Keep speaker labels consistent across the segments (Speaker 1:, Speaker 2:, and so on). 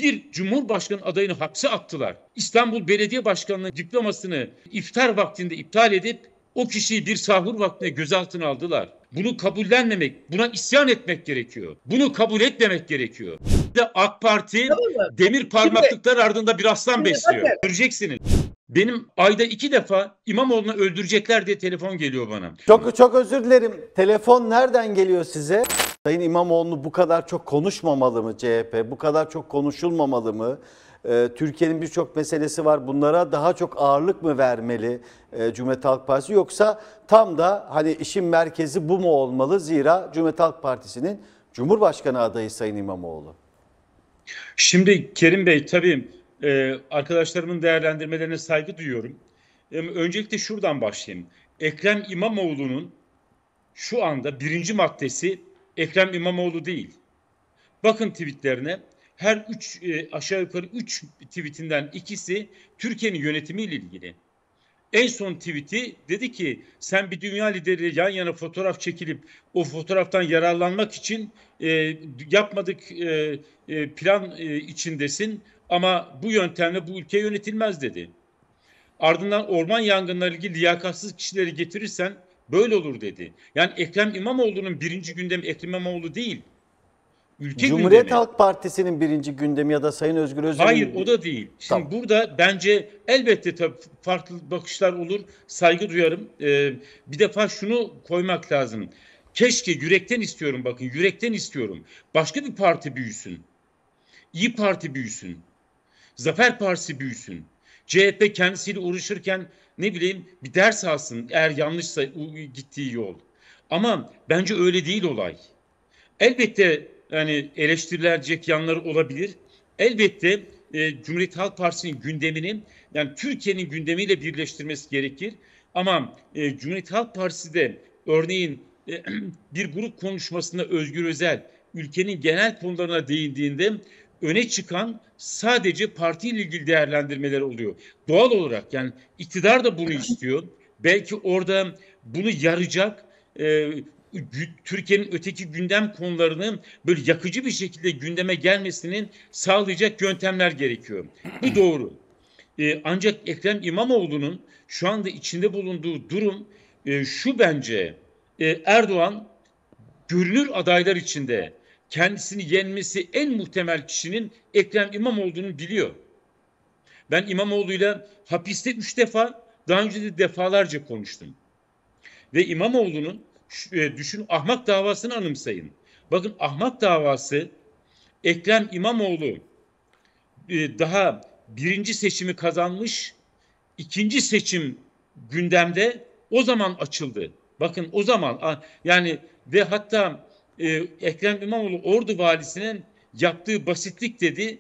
Speaker 1: Bir Cumhurbaşkanı adayını hapse attılar. İstanbul Belediye Başkanlığı'nın diplomasını iftar vaktinde iptal edip o kişiyi bir sahur vaktinde gözaltına aldılar. Bunu kabullenmemek, buna isyan etmek gerekiyor. Bunu kabul etmemek gerekiyor. AK Parti demir parmaklıklar ardında bir aslan besliyor. Göreceksiniz. Benim ayda 2 defa İmamoğlu'nu öldürecekler diye telefon geliyor bana.
Speaker 2: Çok özür dilerim. Telefon nereden geliyor size? Sayın İmamoğlu bu kadar çok konuşmamalı mı CHP? Bu kadar çok konuşulmamalı mı? Türkiye'nin birçok meselesi var. Bunlara daha çok ağırlık mı vermeli Cumhuriyet Halk Partisi? Yoksa tam da hani işin merkezi bu mu olmalı? Zira Cumhuriyet Halk Partisi'nin Cumhurbaşkanı adayı Sayın İmamoğlu.
Speaker 1: Şimdi Kerim Bey, tabii arkadaşlarımın değerlendirmelerine saygı duyuyorum. Öncelikle şuradan başlayayım. Ekrem İmamoğlu'nun şu anda birinci maddesi Ekrem İmamoğlu değil. Bakın tweetlerine, her aşağı yukarı 3 tweetinden ikisi Türkiye'nin yönetimiyle ilgili. En son tweeti dedi ki sen bir dünya lideri yan yana fotoğraf çekilip o fotoğraftan yararlanmak için yapmadık plan içindesin ama bu yöntemle bu ülke yönetilmez dedi. Ardından orman yangınları ilgili liyakatsız kişileri getirirsen böyle olur dedi. Yani Ekrem İmamoğlu'nun birinci gündemi Ekrem İmamoğlu değil. Ülke
Speaker 2: Cumhuriyet
Speaker 1: gündemi.
Speaker 2: Halk Partisi'nin birinci gündemi ya da Sayın Özgür Özel'in...
Speaker 1: Hayır, o da değil. Şimdi
Speaker 2: tamam.
Speaker 1: Burada bence elbette tabii farklı bakışlar olur. Saygı duyarım. Bir defa şunu koymak lazım. Keşke, yürekten istiyorum, bakın yürekten istiyorum. Başka bir parti büyüsün. İyi Parti büyüsün. Zafer Partisi büyüsün. CHP kendisiyle uğraşırken ne bileyim bir ders alsın eğer yanlışsa gittiği yol. Ama bence öyle değil olay. Elbette yani eleştirilecek yanları olabilir. Elbette Cumhuriyet Halk Partisi'nin gündemini yani Türkiye'nin gündemiyle birleştirmesi gerekir. Ama Cumhuriyet Halk Partisi de örneğin bir grup konuşmasında Özgür Özel ülkenin genel konularına değindiğinde öne çıkan sadece partiyle ilgili değerlendirmeler oluyor. Doğal olarak yani iktidar da bunu istiyor. Belki orada bunu yarayacak Türkiye'nin öteki gündem konularının böyle yakıcı bir şekilde gündeme gelmesinin sağlayacak yöntemler gerekiyor. Bu doğru. Ancak Ekrem İmamoğlu'nun şu anda içinde bulunduğu durum şu bence Erdoğan görünür adaylar içinde kendisini yenmesi en muhtemel kişinin Ekrem İmamoğlu'nu biliyor. Ben İmamoğlu'yla hapiste 3 defa daha önce de defalarca konuştum. Ve İmamoğlu'nun düşün ahmak davasını anımsayın. Bakın ahmak davası Ekrem İmamoğlu daha birinci seçimi kazanmış, ikinci seçim gündemde o zaman açıldı. Bakın o zaman yani ve hatta Ekrem İmamoğlu Ordu valisinin yaptığı basitlik dedi,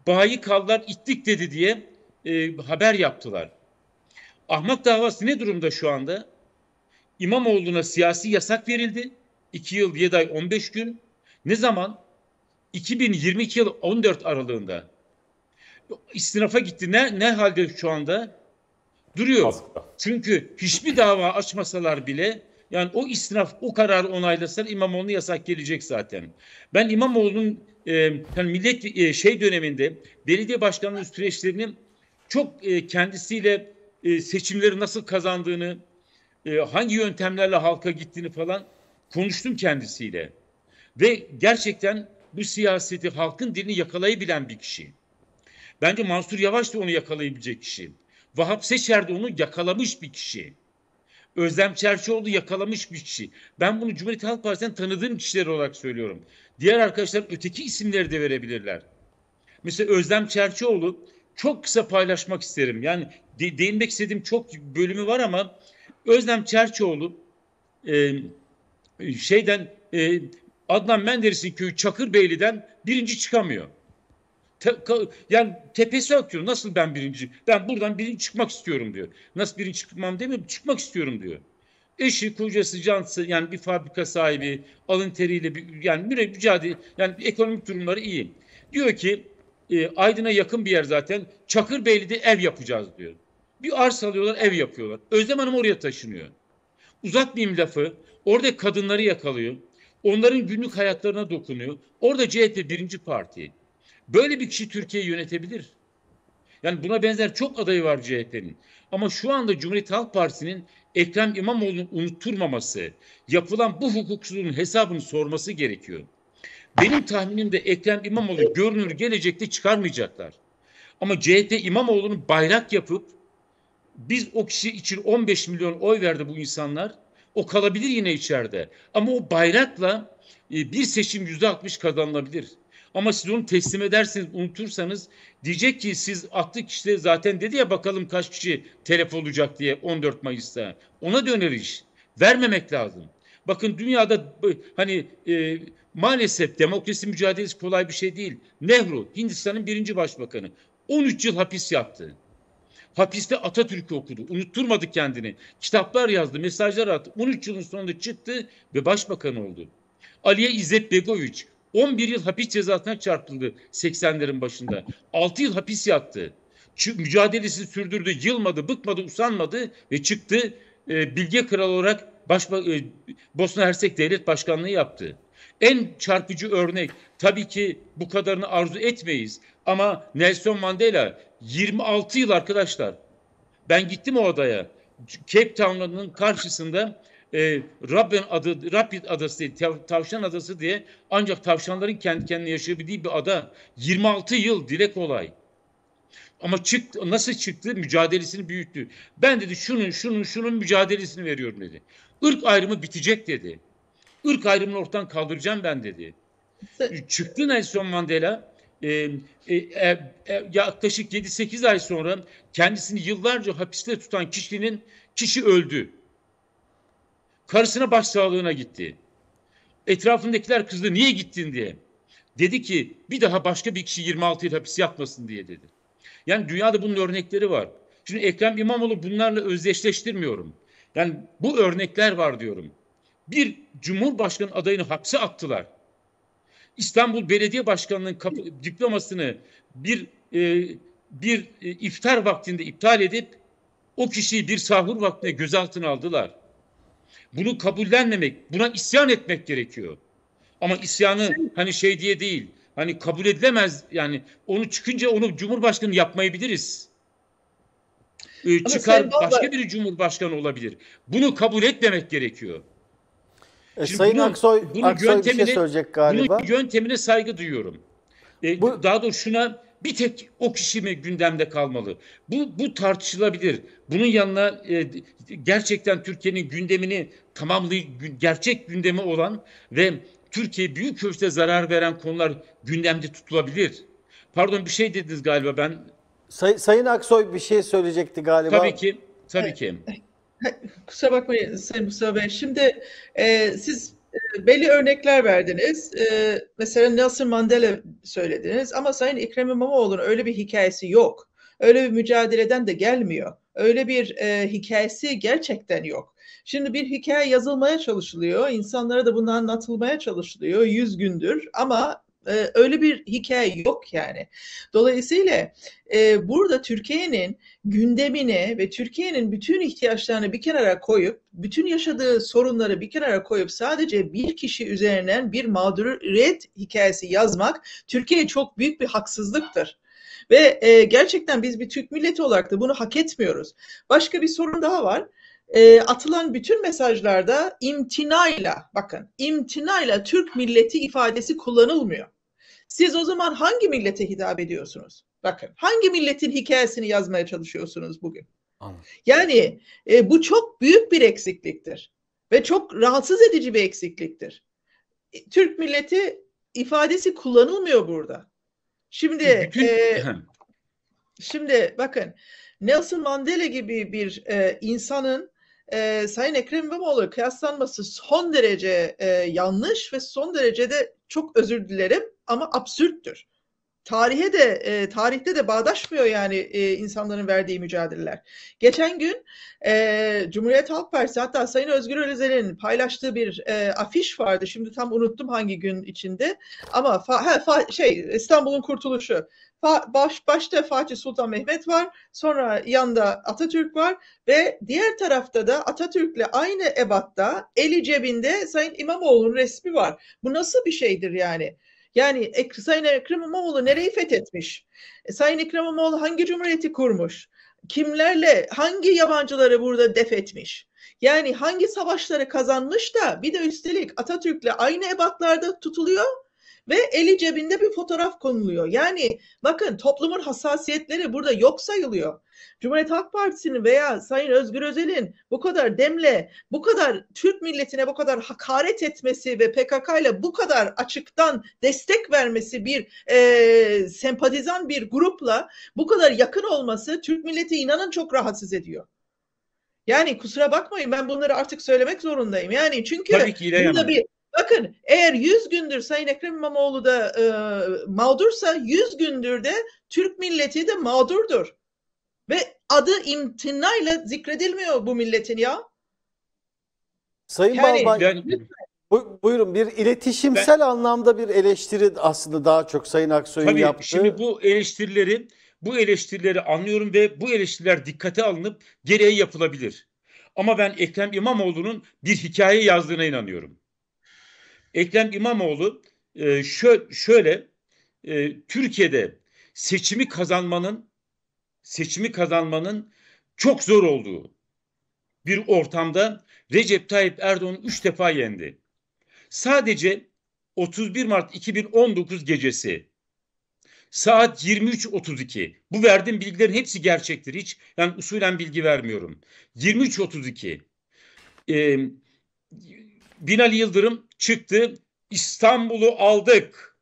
Speaker 1: bayi kallar ittik dedi diye haber yaptılar. Ahmak davası ne durumda şu anda? İmamoğlu'na siyasi yasak verildi. 2 yıl 7 ay 15 gün. Ne zaman? 2022 yıl 14 aralığında. İstinafa gitti. Ne halde şu anda? Duruyor. Çünkü hiçbir dava açmasalar bile yani o istinaf o kararı onaylasalar İmamoğlu'na yasak gelecek zaten. Ben İmamoğlu'nun yani millet döneminde belediye başkanlığı süreçlerinin çok kendisiyle seçimleri nasıl kazandığını, hangi yöntemlerle halka gittiğini falan konuştum kendisiyle. Ve gerçekten bu siyaseti, halkın dilini yakalayabilen bir kişi. Bence Mansur Yavaş da onu yakalayabilecek kişi. Vahap Seçer de onu yakalamış bir kişi. Özlem Çerçioğlu yakalamış bir kişi. Ben bunu Cumhuriyet Halk Partisi'nden tanıdığım kişiler olarak söylüyorum. Diğer arkadaşlar öteki isimleri de verebilirler. Mesela Özlem Çerçioğlu çok kısa paylaşmak isterim. Yani değinmek istediğim çok bölümü var ama Özlem Çerçioğlu Adnan Menderes'in köyü Çakırbeyli'den birinci çıkamıyor. Yani tepesi atıyor. Nasıl ben birinci? Ben buradan birinci çıkmak istiyorum diyor. Nasıl birinci çıkmam demiyor. Çıkmak istiyorum diyor. Eşi, kocası, cansı yani bir fabrika sahibi, alın teriyle yani mücadele yani ekonomik durumları iyi. Diyor ki Aydın'a yakın bir yer zaten. Çakırbeyli'de ev yapacağız diyor. Bir arsa alıyorlar, ev yapıyorlar. Özlem Hanım oraya taşınıyor. Uzatmayayım lafı. Orada kadınları yakalıyor. Onların günlük hayatlarına dokunuyor. Orada CHP birinci parti. Böyle bir kişi Türkiye'yi yönetebilir. Yani buna benzer çok adayı var CHP'nin. Ama şu anda Cumhuriyet Halk Partisi'nin Ekrem İmamoğlu'nu unutturmaması, yapılan bu hukuksuzluğun hesabını sorması gerekiyor. Benim tahminim de Ekrem İmamoğlu görünür gelecekte çıkarmayacaklar. Ama CHP İmamoğlu'nu bayrak yapıp biz o kişi için 15 milyon oy verdi bu insanlar. O kalabilir yine içeride. Ama o bayrakla bir seçim %60 kazanılabilir. Ama siz onu teslim ederseniz, unutursanız diyecek ki siz attık işte zaten dedi ya bakalım kaç kişi telef olacak diye 14 Mayıs'ta. Ona döner iş. Vermemek lazım. Bakın dünyada hani maalesef demokrasi mücadelesi kolay bir şey değil. Nehru, Hindistan'ın birinci başbakanı. 13 yıl hapis yattı. Hapiste Atatürk'ü okudu. Unutturmadı kendini. Kitaplar yazdı, mesajlar attı. 13 yılın sonunda çıktı ve başbakan oldu. Aliye İzzet Begoviç 11 yıl hapis cezasına çarptırıldı 80'lerin başında. 6 yıl hapis yattı. Mücadelesini sürdürdü, yılmadı, bıkmadı, usanmadı ve çıktı. Bilge Kral olarak Bosna Hersek Devlet Başkanlığı yaptı. En çarpıcı örnek, tabii ki bu kadarını arzu etmeyiz ama Nelson Mandela 26 yıl arkadaşlar. Ben gittim o adaya. Cape Town'un karşısında Rapid Adası değil, Tavşan Adası diye, ancak tavşanların kendi kendine yaşayabildiği bir ada. 26 yıl, dile kolay. Ama çıktı, nasıl çıktı? Mücadelesini büyüttü. Ben dedi şunun mücadelesini veriyorum dedi. Irk ayrımı bitecek dedi. Irk ayrımını ortadan kaldıracağım ben dedi. Çıktı Nelson Mandela. Yaklaşık 7-8 ay sonra kendisini yıllarca hapiste tutan kişi öldü. Karısına başsağlığına gitti. Etrafındakiler kızdı, niye gittin diye. Dedi ki bir daha başka bir kişi 26 yıl hapis yatmasın diye dedi. Yani dünyada bunun örnekleri var. Şimdi Ekrem İmamoğlu bunlarla özdeşleştirmiyorum. Yani bu örnekler var diyorum. Bir Cumhurbaşkanı adayını hapse attılar. İstanbul Belediye Başkanlığı'nın diplomasını bir iftar vaktinde iptal edip o kişiyi bir sahur vaktinde gözaltına aldılar. Bunu kabullenmemek, buna isyan etmek gerekiyor. Ama isyanı hani şey diye değil, hani kabul edilemez, yani onu çıkınca onu Cumhurbaşkanı yapmayabiliriz. Çıkar başka biri Cumhurbaşkanı olabilir. Bunu kabul etmemek gerekiyor.
Speaker 2: Sayın Aksoy bir şey söyleyecek galiba.
Speaker 1: Bunun yöntemine saygı duyuyorum. Daha doğrusu şuna, bir tek o kişi mi gündemde kalmalı? Bu tartışılabilir. Bunun yanına gerçekten Türkiye'nin gündemini tamamlayıp gerçek gündemi olan ve Türkiye büyük ölçüde zarar veren konular gündemde tutulabilir. Pardon, bir şey dediniz galiba ben.
Speaker 2: Sayın Aksoy bir şey söyleyecekti galiba.
Speaker 1: Tabii ki.
Speaker 3: Kusura bakmayın Sayın Mustafa Bey. Şimdi siz belli örnekler verdiniz. Mesela Nelson Mandela söylediniz ama Sayın Ekrem İmamoğlu'nun öyle bir hikayesi yok. Öyle bir mücadeleden de gelmiyor. Öyle bir hikayesi gerçekten yok. Şimdi bir hikaye yazılmaya çalışılıyor. İnsanlara da bunu anlatılmaya çalışılıyor 100 gündür ama öyle bir hikaye yok yani. Dolayısıyla burada Türkiye'nin gündemini ve Türkiye'nin bütün ihtiyaçlarını bir kenara koyup, bütün yaşadığı sorunları bir kenara koyup sadece bir kişi üzerinden bir mağduriyet hikayesi yazmak Türkiye'ye çok büyük bir haksızlıktır. Ve gerçekten biz bir Türk milleti olarak da bunu hak etmiyoruz. Başka bir sorun daha var. Atılan bütün mesajlarda imtinayla Türk milleti ifadesi kullanılmıyor. Siz o zaman hangi millete hitap ediyorsunuz? Bakın, hangi milletin hikayesini yazmaya çalışıyorsunuz bugün? Anladım. Yani bu çok büyük bir eksikliktir ve çok rahatsız edici bir eksikliktir. Türk milleti ifadesi kullanılmıyor burada. Şimdi bakın, Nelson Mandela gibi bir insanın Sayın Ekrem İmamoğlu kıyaslanması son derece yanlış ve son derece de, çok özür dilerim ama absürttür. Tarihte de bağdaşmıyor yani insanların verdiği mücadeleler. Geçen gün Cumhuriyet Halk Partisi, hatta Sayın Özgür Özel'in paylaştığı bir afiş vardı. Şimdi tam unuttum hangi gün içinde ama İstanbul'un kurtuluşu. Başta Fatih Sultan Mehmet var, sonra yanında Atatürk var ve diğer tarafta da Atatürk'le aynı ebatta eli cebinde Sayın İmamoğlu'nun resmi var. Bu nasıl bir şeydir yani? Yani Sayın Ekrem İmamoğlu nereyi fethetmiş? Sayın Ekrem İmamoğlu hangi cumhuriyeti kurmuş? Kimlerle, hangi yabancıları burada def etmiş? Yani hangi savaşları kazanmış da bir de üstelik Atatürk'le aynı ebatlarda tutuluyor ve eli cebinde bir fotoğraf konuluyor. Yani bakın toplumun hassasiyetleri burada yok sayılıyor. Cumhuriyet Halk Partisi'nin veya Sayın Özgür Özel'in bu kadar demle, bu kadar Türk milletine bu kadar hakaret etmesi ve PKK ile bu kadar açıktan destek vermesi bir sempatizan bir grupla bu kadar yakın olması Türk milleti inanın çok rahatsız ediyor. Yani kusura bakmayın ben bunları artık söylemek zorundayım. Yani çünkü
Speaker 1: Tabii ki
Speaker 3: burada bir bakın eğer 100 gündür Sayın Ekrem İmamoğlu da mağdursa 100 gündür de Türk milleti de mağdurdur. Ve adı imtinayla zikredilmiyor bu milletin ya.
Speaker 2: Sayın
Speaker 3: Yani-
Speaker 2: Balbay, buyurun, bir iletişimsel anlamda bir eleştiri aslında daha çok Sayın Aksoy'un
Speaker 1: Tabii
Speaker 2: yaptığı.
Speaker 1: şimdi bu eleştirileri anlıyorum ve bu eleştiriler dikkate alınıp gereği yapılabilir. Ama ben Ekrem İmamoğlu'nun bir hikaye yazdığına inanıyorum. Ekrem İmamoğlu şöyle Türkiye'de seçimi kazanmanın çok zor olduğu bir ortamda Recep Tayyip Erdoğan 3 defa yendi. Sadece 31 Mart 2019 gecesi saat 23.32. Bu verdiğim bilgilerin hepsi gerçektir. Hiç yani usulen bilgi vermiyorum. 23.32. Binali Yıldırım çıktı. İstanbul'u aldık.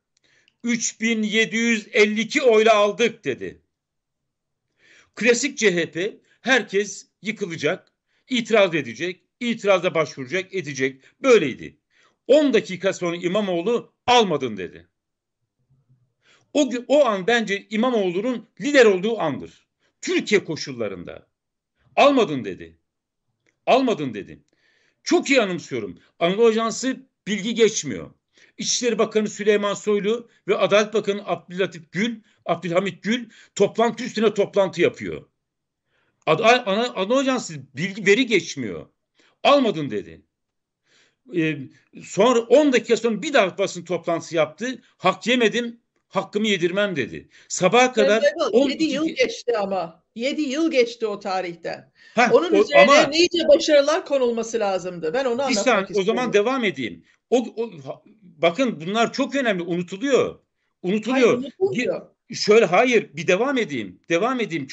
Speaker 1: 3752 oyla aldık dedi. Klasik CHP, herkes yıkılacak, itiraz edecek, itiraza başvuracak, edecek. Böyleydi. 10 dakika sonra İmamoğlu almadın dedi. O an bence İmamoğlu'nun lider olduğu andır. Türkiye koşullarında. Almadın dedi. Almadın dedi. Çok iyi anımsıyorum. Anadolu Ajansı bilgi geçmiyor. İçişleri Bakanı Süleyman Soylu ve Adalet Bakanı Abdülhamit Gül toplantı üstüne toplantı yapıyor. Anadolu Ajansı veri geçmiyor. Almadın dedi. Sonra 10 dakika sonra bir daha basın toplantısı yaptı. Hak yemedim, hakkımı yedirmem dedi. Sabaha kadar
Speaker 3: 7 yıl geçti ama. 7 yıl geçti o tarihten.
Speaker 1: Ha,
Speaker 3: Onun üzerine
Speaker 1: ama
Speaker 3: nice başarılar konulması lazımdı. Ben onu
Speaker 1: bir
Speaker 3: anlatmak
Speaker 1: saniye,
Speaker 3: istiyorum.
Speaker 1: o zaman devam edeyim. Bakın bunlar çok önemli, unutuluyor.
Speaker 3: Hayır, unutulmuyor.
Speaker 1: Hayır, bir devam edeyim. Devam edeyim,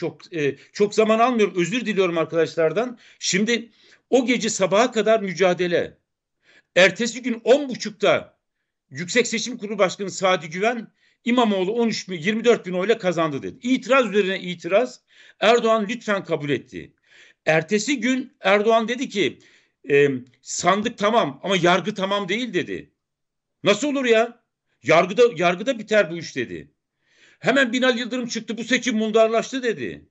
Speaker 1: çok zaman almıyorum. Özür diliyorum arkadaşlardan. Şimdi o gece sabaha kadar mücadele. Ertesi gün 10.30'da Yüksek Seçim Kurulu Başkanı Sadi Güven İmamoğlu 24 bin oyla kazandı dedi. İtiraz üzerine itiraz. Erdoğan lütfen kabul etti. Ertesi gün Erdoğan dedi ki sandık tamam ama yargı tamam değil dedi. Nasıl olur ya? Yargıda biter bu iş dedi. Hemen Binali Yıldırım çıktı, bu seçim mundarlaştı dedi.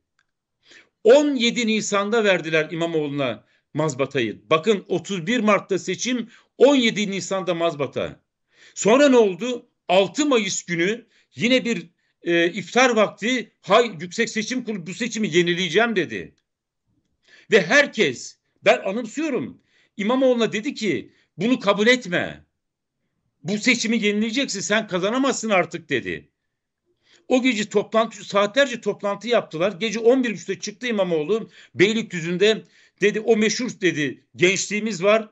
Speaker 1: 17 Nisan'da verdiler İmamoğlu'na mazbatayı. Bakın 31 Mart'ta seçim, 17 Nisan'da mazbata. Sonra ne oldu? 6 Mayıs günü yine bir iftar vakti Yüksek Seçim Kurulu bu seçimi yenileyeceğim dedi. Ve herkes, ben anımsıyorum, İmamoğlu'na dedi ki bunu kabul etme. Bu seçimi yenileyeceksin, sen kazanamazsın artık dedi. O gece saatlerce toplantı yaptılar. Gece 11.30'da çıktı İmamoğlu Beylikdüzü'nde, dedi o meşhur dedi gençliğimiz var,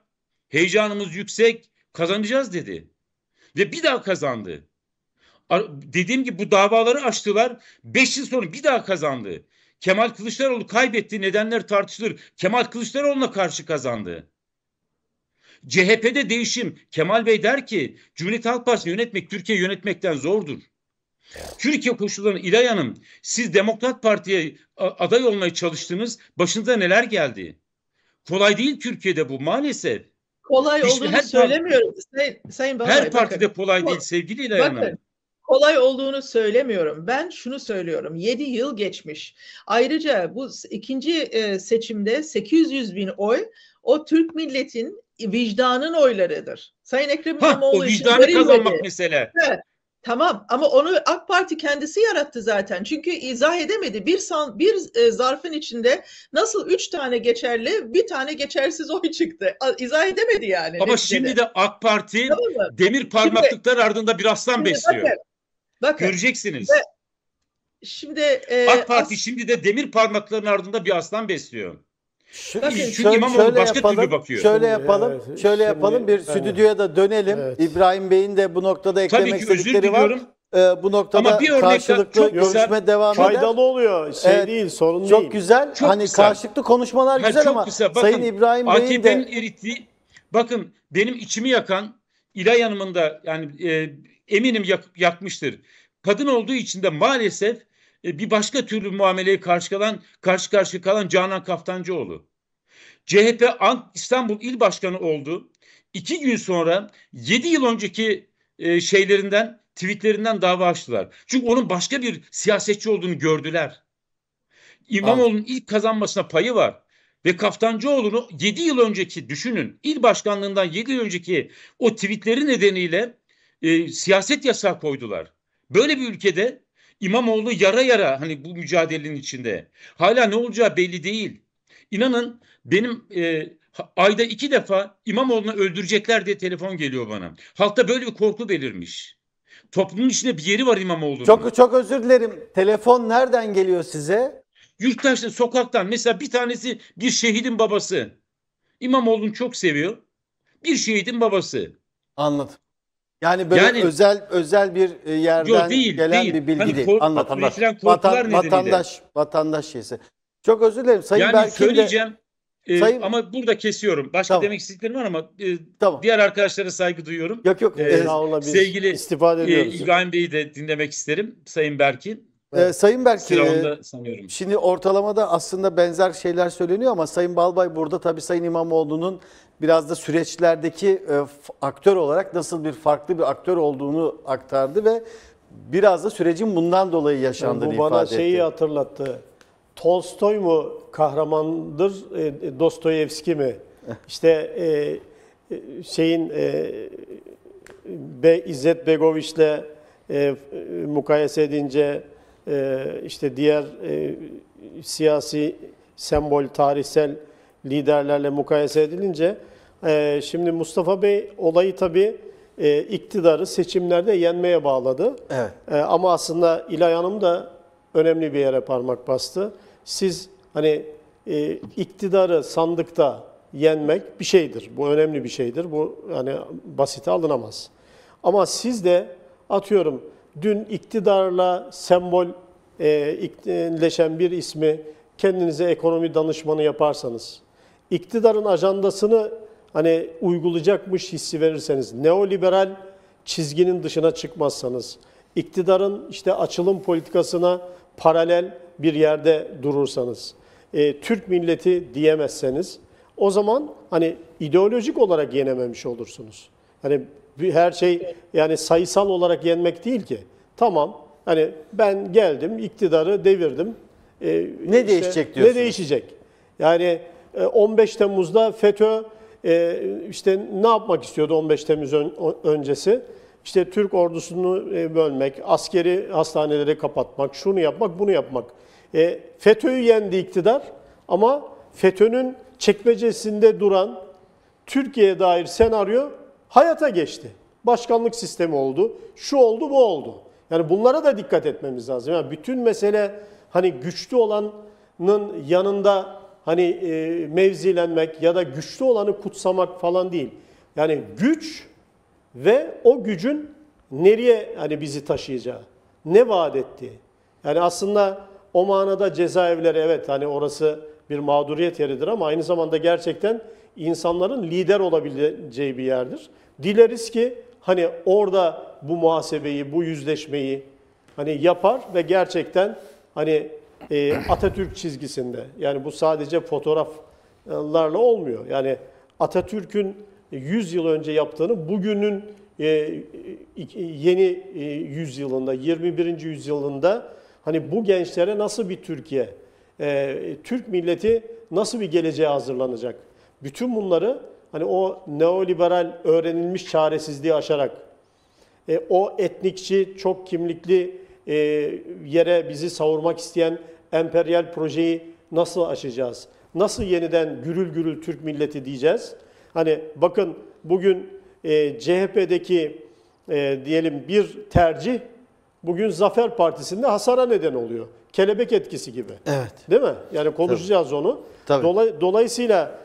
Speaker 1: heyecanımız yüksek, kazanacağız dedi. Ve bir daha kazandı. Dediğim gibi bu davaları açtılar. 5 yıl sonra bir daha kazandı. Kemal Kılıçdaroğlu kaybetti, nedenler tartışılır. Kemal Kılıçdaroğlu'na karşı kazandı. CHP'de değişim. Kemal Bey der ki Cumhuriyet Halk Partisi'ni yönetmek Türkiye yönetmekten zordur. Türkiye koşullarını, İlay Hanım, siz Demokrat Parti'ye aday olmaya çalıştınız. Başınıza neler geldi? Kolay değil Türkiye'de bu maalesef.
Speaker 3: Kolay olduğunu söylemiyorum. Sayın Balbay,
Speaker 1: her partide kolay değil sevgili İlay Hanım.
Speaker 3: Kolay olduğunu söylemiyorum. Ben şunu söylüyorum. 7 yıl geçmiş. Ayrıca bu ikinci seçimde 800 bin oy o Türk milletin vicdanın oylarıdır. Sayın Ekrem İmamoğlu
Speaker 1: o vicdanı kazanmak mesele.
Speaker 3: Evet. Tamam ama onu AK Parti kendisi yarattı zaten. Çünkü izah edemedi. Bir zarfın içinde nasıl 3 tane geçerli, bir tane geçersiz oy çıktı. İzah edemedi yani.
Speaker 1: Ama
Speaker 3: neticede.
Speaker 1: şimdi de AK Parti
Speaker 3: Tamam mı?
Speaker 1: demir parmaklıklar ardında bir aslan besliyor.
Speaker 3: Bakın.
Speaker 1: Göreceksiniz.
Speaker 3: Şimdi
Speaker 1: AK Parti şimdi de demir parmakların ardında bir aslan besliyor.
Speaker 3: Bakın,
Speaker 1: Çünkü İmamoğlu başka türlü bakıyor.
Speaker 2: Şöyle yapalım.
Speaker 4: Evet,
Speaker 2: şöyle
Speaker 4: şimdi
Speaker 2: yapalım. Bir stüdyoya da dönelim.
Speaker 4: Evet.
Speaker 2: İbrahim Bey'in de bu noktada eklemek
Speaker 1: Tabii ki özür
Speaker 2: istedikleri var.
Speaker 1: diliyorum.
Speaker 2: Bu noktada
Speaker 1: Ama bir örnek
Speaker 2: karşılıklı
Speaker 1: çok güzel,
Speaker 2: görüşme devam eder.
Speaker 4: Faydalı oluyor.
Speaker 2: Evet,
Speaker 4: Değil, sorun değil.
Speaker 2: Çok güzel.
Speaker 1: Çok
Speaker 2: hani
Speaker 1: kısa.
Speaker 2: karşılıklı konuşmalar
Speaker 1: Ha,
Speaker 2: güzel
Speaker 1: çok
Speaker 2: ama
Speaker 1: kısa. Bakın,
Speaker 2: Sayın İbrahim Bey'in
Speaker 1: AKP'nin
Speaker 2: de
Speaker 1: erittiği, bakın benim içimi yakan İlay Hanım'ın da yani eminim yakmıştır. Kadın olduğu için de maalesef bir başka türlü muameleye karşı karşıya kalan Canan Kaftancıoğlu. CHP İstanbul İl Başkanı oldu. 2 gün sonra 7 yıl önceki tweetlerinden dava açtılar. Çünkü onun başka bir siyasetçi olduğunu gördüler. İmamoğlu'nun ilk kazanmasına payı var. Ve Kaftancıoğlu'nu 7 yıl önceki, düşünün, il başkanlığından 7 yıl önceki o tweetleri nedeniyle siyaset yasağı koydular. Böyle bir ülkede İmamoğlu yara yara hani bu mücadelenin içinde. Hala ne olacağı belli değil. İnanın benim ayda 2 defa İmamoğlu'nu öldürecekler diye telefon geliyor bana. Halkta böyle bir korku belirmiş. Toplumun içinde bir yeri var İmamoğlu'nun.
Speaker 2: çok özür dilerim. Telefon nereden geliyor size?
Speaker 1: Yurttaşlar sokaktan, mesela bir tanesi bir şehidin babası. İmamoğlu'nu çok seviyor. Bir şehidin babası.
Speaker 2: Anladım. Yani böyle özel bir yerden gelen bir bilgi
Speaker 1: Hani
Speaker 2: değil. Anladım.
Speaker 1: üretilen korkular nedeniyle.
Speaker 2: Vatandaş şeysi. Çok özür dilerim. Sayın
Speaker 1: Yani
Speaker 2: Berkin
Speaker 1: söyleyeceğim
Speaker 2: Sayın-
Speaker 1: ama burada kesiyorum. Başka
Speaker 2: Tamam.
Speaker 1: demek istediklerim var ama
Speaker 2: Tamam.
Speaker 1: diğer arkadaşlara saygı duyuyorum.
Speaker 2: Yok.
Speaker 4: Estağfurullah, biz
Speaker 1: Sevgili
Speaker 4: istifade ediyoruz.
Speaker 1: İbrahim Bey'i de dinlemek isterim. Sayın Berkin.
Speaker 2: Sayın Berkin,
Speaker 1: Sıra onda sanıyorum.
Speaker 2: şimdi ortalamada aslında benzer şeyler söyleniyor ama Sayın Balbay burada tabii Sayın İmamoğlu'nun biraz da süreçlerdeki aktör olarak nasıl farklı bir aktör olduğunu aktardı ve biraz da sürecin bundan dolayı yaşandığını
Speaker 4: Bu bana
Speaker 2: ifade
Speaker 4: şeyi
Speaker 2: etti.
Speaker 4: hatırlattı. Tolstoy mu kahramandır, Dostoyevski mi? İşte İzzet Begoviç'le mukayese edince işte diğer siyasi sembol, tarihsel liderlerle mukayese edilince şimdi Mustafa Bey olayı tabii iktidarı seçimlerde yenmeye bağladı.
Speaker 2: Evet.
Speaker 4: Ama aslında İlay Hanım da önemli bir yere parmak bastı. Siz hani iktidarı sandıkta yenmek bir şeydir. Bu önemli bir şeydir. Bu hani basite alınamaz. Ama siz de atıyorum dün iktidarla sembolleşen bir ismi kendinize ekonomi danışmanı yaparsanız, iktidarın ajandasını hani uygulayacakmış hissi verirseniz, neoliberal çizginin dışına çıkmazsanız, iktidarın işte açılım politikasına paralel bir yerde durursanız, Türk milleti diyemezseniz, o zaman hani ideolojik olarak yenememiş olursunuz. Hani her şey yani sayısal olarak yenmek değil ki. Tamam, hani ben geldim, iktidarı devirdim.
Speaker 2: Ne değişecek diyorsunuz?
Speaker 4: Ne değişecek? Yani 15 Temmuz'da FETÖ işte ne yapmak istiyordu 15 Temmuz öncesi? İşte Türk ordusunu bölmek, askeri hastaneleri kapatmak, şunu yapmak, bunu yapmak. FETÖ'yü yendi iktidar ama FETÖ'nün çekmecesinde duran Türkiye'ye dair senaryo hayata geçti. Başkanlık sistemi oldu, şu oldu, bu oldu. Yani bunlara da dikkat etmemiz lazım. Yani bütün mesele hani güçlü olanın yanında hani mevzilenmek ya da güçlü olanı kutsamak falan değil. Yani güç ve o gücün nereye hani bizi taşıyacağı, ne vaat ettiği. Yani aslında o manada cezaevleri evet hani orası bir mağduriyet yeridir ama aynı zamanda gerçekten insanların lider olabileceği bir yerdir. Dileriz ki hani orada bu muhasebeyi, bu yüzleşmeyi hani yapar ve gerçekten hani Atatürk çizgisinde, yani bu sadece fotoğraflarla olmuyor. Yani Atatürk'ün 100 yıl önce yaptığını bugünün yeni yüzyılında, 21. yüzyılında hani bu gençlere nasıl bir Türkiye, Türk milleti nasıl bir geleceğe hazırlanacak? Bütün bunları hani o neoliberal öğrenilmiş çaresizliği aşarak O etnikçi, çok kimlikli yere bizi savurmak isteyen emperyal projeyi nasıl aşacağız? Nasıl yeniden gürül gürül Türk milleti diyeceğiz? Hani bakın bugün CHP'deki diyelim bir tercih bugün Zafer Partisi'nde hasara neden oluyor. Kelebek etkisi gibi.
Speaker 2: Evet.
Speaker 4: Değil mi? Yani konuşacağız onu.
Speaker 2: Tabii.
Speaker 4: Dolayısıyla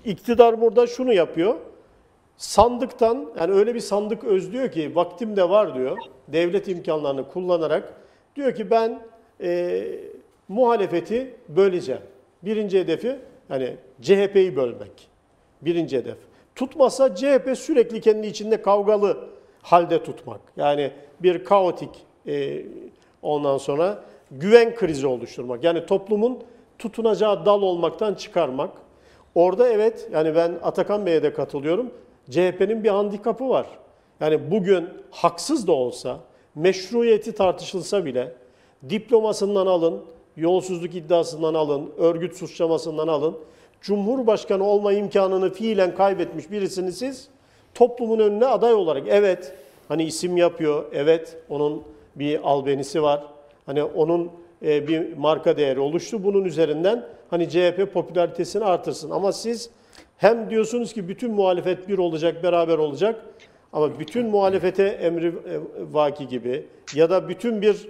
Speaker 4: iktidar burada şunu yapıyor. Sandıktan, yani öyle bir sandık özlüyor ki vaktim de var diyor. Devlet imkanlarını kullanarak diyor ki ben muhalefeti böleceğim. Birinci hedefi yani CHP'yi bölmek. Birinci hedef. Tutmasa CHP sürekli kendi içinde kavgalı halde tutmak. Yani bir kaotik ondan sonra güven krizi oluşturmak. Yani toplumun tutunacağı dal olmaktan çıkarmak. Orada evet, yani ben Atakan Bey'e de katılıyorum. CHP'nin bir handikapı var. Yani bugün haksız da olsa, meşruiyeti tartışılsa bile diplomasından alın, yolsuzluk iddiasından alın, örgüt suçlamasından alın, Cumhurbaşkanı olma imkanını fiilen kaybetmiş birisini siz toplumun önüne aday olarak, evet hani isim yapıyor, evet onun bir albenisi var, hani onun bir marka değeri oluştu, bunun üzerinden hani CHP popülaritesini artırsın. Ama siz hem diyorsunuz ki bütün muhalefet bir olacak, beraber olacak ama bütün muhalefete emrivaki gibi ya da bütün bir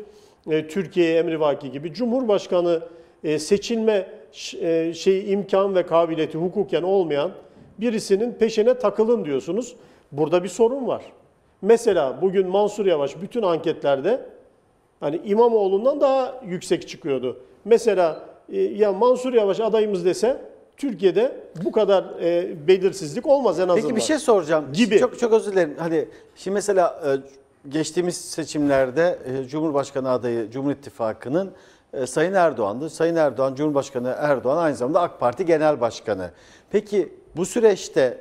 Speaker 4: Türkiye'ye emrivaki gibi Cumhurbaşkanı seçilme imkan ve kabiliyeti hukuken olmayan birisinin peşine takılın diyorsunuz. Burada bir sorun var. Mesela bugün Mansur Yavaş bütün anketlerde hani İmamoğlu'ndan daha yüksek çıkıyordu. Mesela ya Mansur Yavaş adayımız dese Türkiye'de bu kadar belirsizlik olmaz en azından.
Speaker 2: Peki bir şey soracağım.
Speaker 4: Gibi.
Speaker 2: Çok özür dilerim. Hani şimdi mesela geçtiğimiz seçimlerde Cumhurbaşkanı adayı Cumhur İttifakı'nın Sayın Erdoğan'dı. Sayın Erdoğan, Cumhurbaşkanı Erdoğan aynı zamanda AK Parti Genel Başkanı. Peki bu süreçte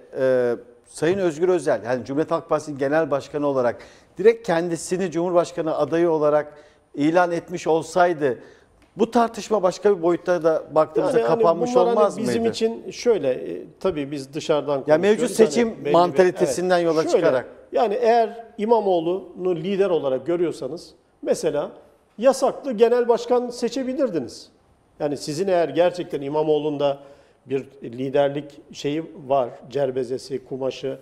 Speaker 2: Sayın Özgür Özel, yani Cumhuriyet Halk Partisi'nin Genel Başkanı olarak direkt kendisini Cumhurbaşkanı adayı olarak ilan etmiş olsaydı bu tartışma başka bir boyutta da baktığımızda kapanmış olmaz mıydı?
Speaker 4: Bizim için şöyle, tabii biz dışarıdan konuşuyoruz.
Speaker 2: Ya mevcut seçim
Speaker 4: hani
Speaker 2: mantalitesinden yola çıkarak.
Speaker 4: Yani eğer İmamoğlu'nu lider olarak görüyorsanız mesela yasaklı genel başkan seçebilirdiniz. Yani sizin eğer gerçekten İmamoğlu'nda bir liderlik şeyi var, cerbezesi, kumaşı,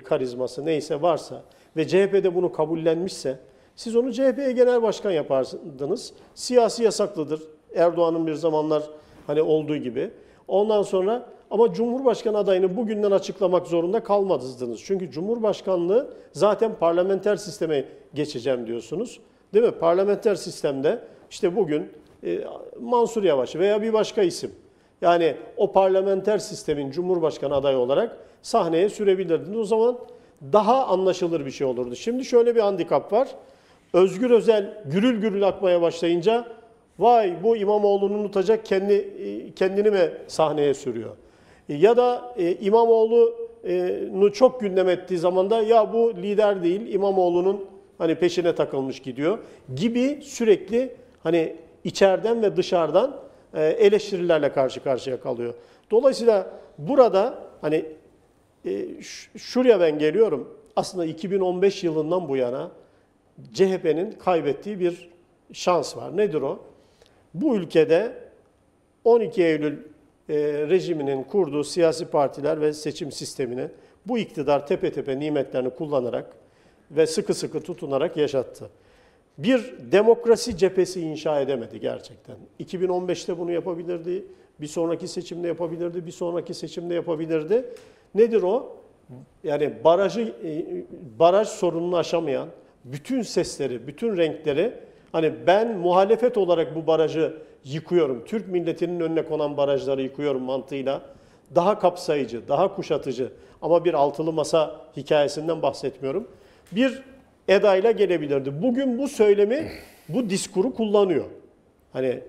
Speaker 4: karizması neyse varsa ve CHP'de bunu kabullenmişse siz onu CHP'ye genel başkan yapardınız. Siyasi yasaklıdır. Erdoğan'ın bir zamanlar hani olduğu gibi. Ondan sonra ama Cumhurbaşkanı adayını bugünden açıklamak zorunda kalmadınız. Çünkü Cumhurbaşkanlığı zaten parlamenter sisteme geçeceğim diyorsunuz. Değil mi? Parlamenter sistemde işte bugün Mansur Yavaş veya bir başka isim. Yani o parlamenter sistemin Cumhurbaşkanı adayı olarak sahneye sürebilirdiniz. O zaman daha anlaşılır bir şey olurdu. Şimdi şöyle bir handikap var. Özgür Özel gürül gürül akmaya başlayınca vay bu İmamoğlu'nu unutacak kendini mi sahneye sürüyor? Ya da İmamoğlu'nu çok gündem ettiği zaman da ya bu lider değil İmamoğlu'nun hani peşine takılmış gidiyor gibi sürekli hani içeriden ve dışarıdan eleştirilerle karşı karşıya kalıyor. Dolayısıyla burada hani şuraya ben geliyorum. Aslında 2015 yılından bu yana CHP'nin kaybettiği bir şans var. Nedir o? Bu ülkede 12 Eylül rejiminin kurduğu siyasi partiler ve seçim sistemini bu iktidar tepe tepe nimetlerini kullanarak ve sıkı sıkı tutunarak yaşattı. Bir demokrasi cephesi inşa edemedi gerçekten. 2015'te bunu yapabilirdi, bir sonraki seçimde yapabilirdi, bir sonraki seçimde yapabilirdi. Nedir o? Yani baraj sorununu aşamayan, bütün sesleri, bütün renkleri, hani ben muhalefet olarak bu barajı yıkıyorum, Türk milletinin önüne konan barajları yıkıyorum mantığıyla daha kapsayıcı, daha kuşatıcı ama bir altılı masa hikayesinden bahsetmiyorum. Bir edayla gelebilirdi. Bugün bu söylemi, bu diskuru kullanıyor. Hani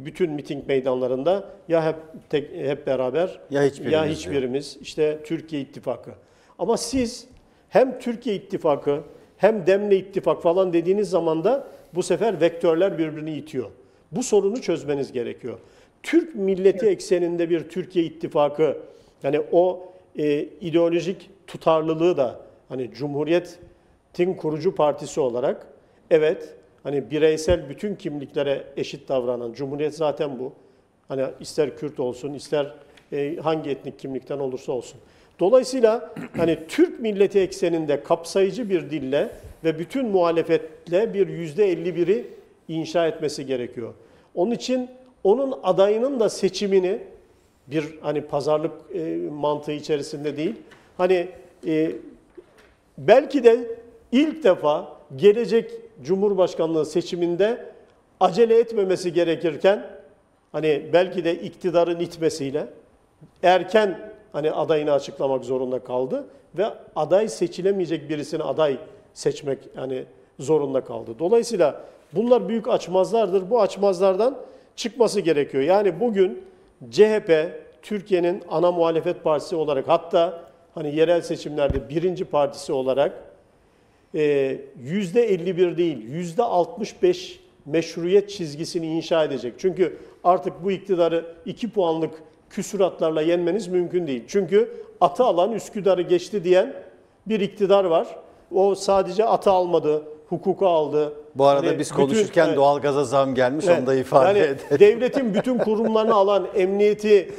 Speaker 4: bütün miting meydanlarında ya hep beraber ya hiçbirimiz, işte Türkiye İttifakı. Ama siz hem Türkiye İttifakı hem Demle İttifak falan dediğiniz zaman da bu sefer vektörler birbirini itiyor. Bu sorunu çözmeniz gerekiyor. Türk milleti ekseninde bir Türkiye İttifakı, yani o ideolojik tutarlılığı da hani Cumhuriyet'in kurucu partisi olarak evet hani bireysel bütün kimliklere eşit davranan Cumhuriyet zaten bu. Hani ister Kürt olsun, ister hangi etnik kimlikten olursa olsun. Dolayısıyla hani Türk milleti ekseninde kapsayıcı bir dille ve bütün muhalefetle bir %51'i inşa etmesi gerekiyor. Onun için onun adayının da seçimini bir hani pazarlık mantığı içerisinde değil, hani belki de ilk defa gelecek Cumhurbaşkanlığı seçiminde acele etmemesi gerekirken hani belki de iktidarın itmesiyle erken hani adayını açıklamak zorunda kaldı ve aday seçilemeyecek birisini aday seçmek yani zorunda kaldı. Dolayısıyla bunlar büyük açmazlardır. Bu açmazlardan çıkması gerekiyor. Yani bugün CHP Türkiye'nin ana muhalefet partisi olarak hatta hani yerel seçimlerde birinci partisi olarak %51 değil %65 meşruiyet çizgisini inşa edecek. Çünkü artık bu iktidarı 2 puanlık küsuratlarla yenmeniz mümkün değil. Çünkü atı alan Üsküdar'ı geçti diyen bir iktidar var. O sadece atı almadı, hukuku aldı.
Speaker 2: Bu arada
Speaker 4: hani
Speaker 2: biz konuşurken doğalgaza zam gelmiş, onu da ifade
Speaker 4: yani
Speaker 2: edelim.
Speaker 4: devletin bütün kurumlarını alan, emniyeti,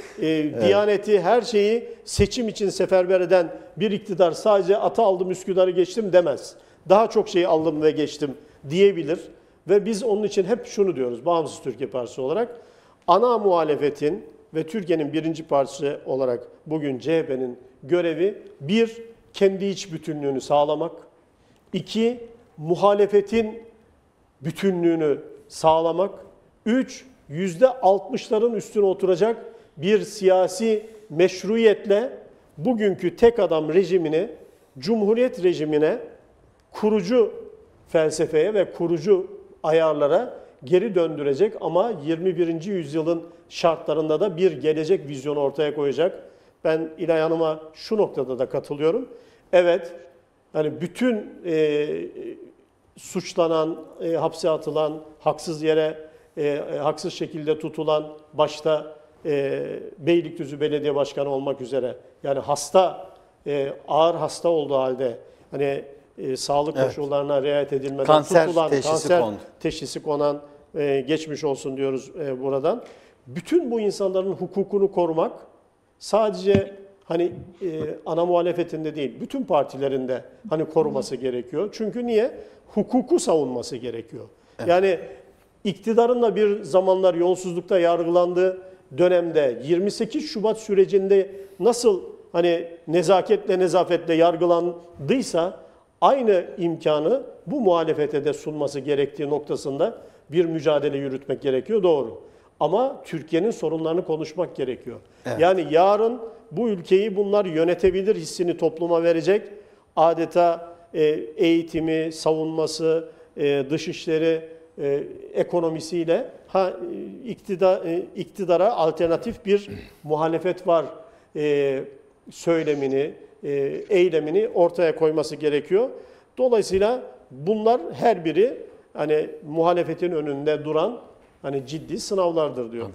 Speaker 4: diyaneti, her şeyi seçim için seferber eden bir iktidar sadece atı aldım Üsküdar'ı geçtim demez. Daha çok şey aldım ve geçtim diyebilir. Ve biz onun için hep şunu diyoruz, Bağımsız Türkiye Partisi olarak, ana muhalefetin ve Türkiye'nin birinci partisi olarak bugün CHP'nin görevi, bir, kendi iç bütünlüğünü sağlamak, iki, muhalefetin bütünlüğünü sağlamak, üç, %60'ların üstüne oturacak bir siyasi meşruiyetle bugünkü tek adam rejimini, Cumhuriyet rejimine, kurucu felsefeye ve kurucu ayarlara geri döndürecek ama 21. yüzyılın şartlarında da bir gelecek vizyonu ortaya koyacak. Ben İlay Hanım'a şu noktada da katılıyorum. Evet, hani bütün suçlanan, hapse atılan, haksız yere, haksız şekilde tutulan, başta Beylikdüzü Belediye Başkanı olmak üzere, yani hasta, ağır hasta olduğu halde, hani sağlık koşullarına riayet edilmeden
Speaker 2: kanser
Speaker 4: tutulan,
Speaker 2: teşhisi
Speaker 4: teşhisi konan, geçmiş olsun diyoruz buradan. Bütün bu insanların hukukunu korumak sadece hani ana muhalefetinde değil, bütün partilerinde hani koruması gerekiyor. Çünkü niye? Hukuku savunması gerekiyor. Evet. Yani iktidarın da bir zamanlar yolsuzlukta yargılandığı dönemde 28 Şubat sürecinde nasıl hani nezaketle, nezafetle yargılandıysa aynı imkanı bu muhalefete de sunması gerektiği noktasında bir mücadele yürütmek gerekiyor, doğru. Ama Türkiye'nin sorunlarını konuşmak gerekiyor. Evet. Yani yarın bu ülkeyi bunlar yönetebilir hissini topluma verecek. Adeta eğitimi, savunması, dışişleri, ekonomisiyle iktidara alternatif bir muhalefet var söylemini, eylemini ortaya koyması gerekiyor. Dolayısıyla bunlar her biri hani muhalefetin önünde duran hani ciddi sınavlardır diyor.